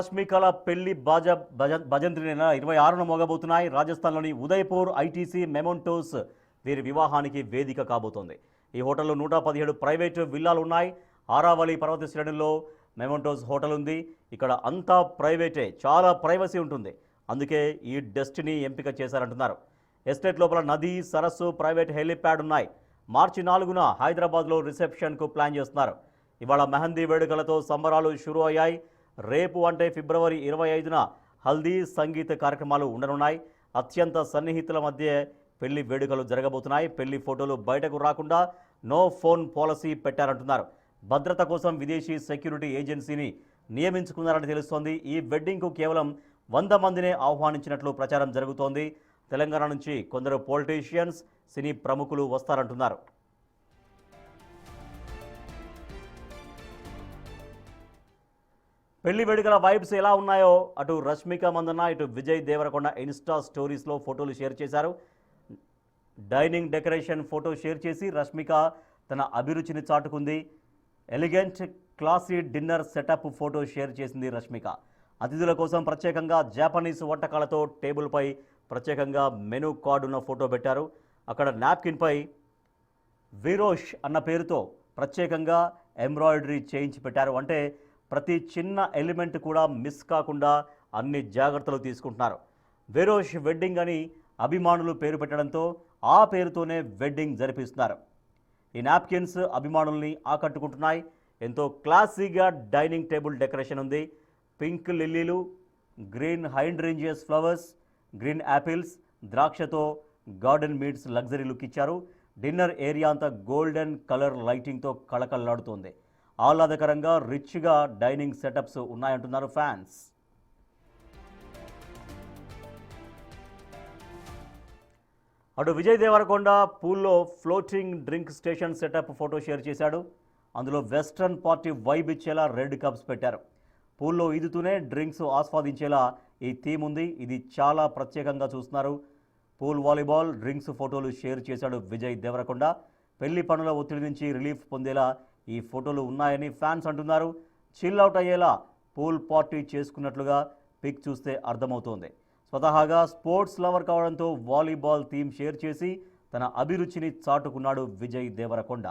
రష్మికల పెళ్లి భజంత్రి నెల 26న మోగబోతున్నాయి. రాజస్థాన్లోని ఉదయ్పూర్ ఐటీసీ మెమోంటోస్ వీరి వివాహానికి వేదిక కాబోతోంది. ఈ హోటల్లో 117 ప్రైవేటు విల్లాలు ఉన్నాయి. ఆరావళి పర్వత శ్రేణుల్లో మెమోంటోస్ హోటల్ ఉంది. ఇక్కడ అంతా ప్రైవేటే, చాలా ప్రైవసీ ఉంటుంది. అందుకే ఈ డెస్టినీ ఎంపిక చేశారంటున్నారు. ఎస్టేట్ లోపల నది, సరస్సు, ప్రైవేట్ హెలిప్యాడ్ ఉన్నాయి. మార్చి 4న హైదరాబాద్లో రిసెప్షన్కు ప్లాన్ చేస్తున్నారు. ఇవాళ మెహందీ వేడుకలతో సంబరాలు షురూ అయ్యాయి. రేపు అంటే ఫిబ్రవరి 25న హల్దీ, సంగీత కార్యక్రమాలు ఉండనున్నాయి. అత్యంత సన్నిహితుల మధ్య పెళ్లి వేడుకలు జరగబోతున్నాయి. పెళ్లి ఫోటోలు బయటకు రాకుండా నో ఫోన్ పాలసీ పెట్టారంటున్నారు. భద్రత కోసం విదేశీ సెక్యూరిటీ ఏజెన్సీని నియమించుకున్నారని తెలుస్తోంది. ఈ వెడ్డింగ్కు కేవలం 100 మందినే ఆహ్వానించినట్లు ప్రచారం జరుగుతోంది. తెలంగాణ నుంచి కొందరు పొలిటీషియన్స్, సినీ ప్రముఖులు వస్తారంటున్నారు. పెళ్లి వేడుకల వైబ్స్ ఎలా ఉన్నాయో అటు రష్మిక మందన్న, ఇటు విజయ్ దేవరకొండ ఇన్స్టా స్టోరీస్లో ఫోటోలు షేర్ చేశారు. డైనింగ్ డెకరేషన్ ఫోటో షేర్ చేసి రష్మిక తన అభిరుచిని చాటుకుంది. Elegant, classy dinner setup photo share చేసింది రష్మిక. అతిథుల కోసం ప్రత్యేకంగా జాపనీస్ వంటకాలతో టేబుల్పై ప్రత్యేకంగా మెనూ కార్డు ఉన్న ఫోటో పెట్టారు. అక్కడ నాప్కిన్పై వీరోష్ అన్న పేరుతో ప్రత్యేకంగా ఎంబ్రాయిడరీ చేయించి పెట్టారు. అంటే ప్రతి చిన్న ఎలిమెంట్ కూడా మిస్ కాకుండా అన్ని జాగ్రత్తలు తీసుకుంటున్నారు. వీరోష్ వెడ్డింగ్ అని అభిమానులు పేరు పెట్టడంతో ఆ పేరుతోనే వెడ్డింగ్ జరిపిస్తున్నారు. ఈ నాప్కిన్స్ అభిమానుల్ని ఆకట్టుకుంటున్నాయి. ఎంతో క్లాసీగా డైనింగ్ టేబుల్ డెకరేషన్ ఉంది. పింక్ లిల్లీలు, green hydrangeas flowers, green apples, ద్రాక్షతో గార్డెన్ మీట్స్ లగ్జరీ లుక్ ఇచ్చారు. డిన్నర్ ఏరియా అంతా గోల్డెన్ కలర్ లైటింగ్తో కళకళలాడుతోంది. ఆహ్లాదకరంగా రిచ్గా డైనింగ్ సెటప్స్ ఉన్నాయంటున్నారు ఫ్యాన్స్. అటు విజయ్ దేవరకొండ పూల్లో floating drink station setup photo share చేశాడు. అందులో వెస్ట్రన్ పార్టీ వైబ్ ఇచ్చేలా రెడ్ కప్స్ పెట్టారు. పూల్లో ఈదుతూనే డ్రింక్స్ ఆస్వాదించేలా ఈ థీమ్ ఉంది. ఇది చాలా ప్రత్యేకంగా చూస్తున్నారు. పూల్ వాలీబాల్, డ్రింక్స్ ఫోటోలు షేర్ చేశాడు విజయ్ దేవరకొండ. పెళ్లి పనుల ఒత్తిడి నుంచి రిలీఫ్ పొందేలా ఈ ఫోటోలు ఉన్నాయని ఫ్యాన్స్ అంటున్నారు. చిల్ అవుట్ అయ్యేలా పూల్ పార్టీ చేసుకున్నట్లుగా పిక్ చూస్తే అర్థమవుతోంది. స్వతహాగా స్పోర్ట్స్ లవర్ కావడంతో వాలీబాల్ థీమ్ షేర్ చేసి తన అభిరుచిని చాటుకున్నాడు విజయ్ దేవరకొండ.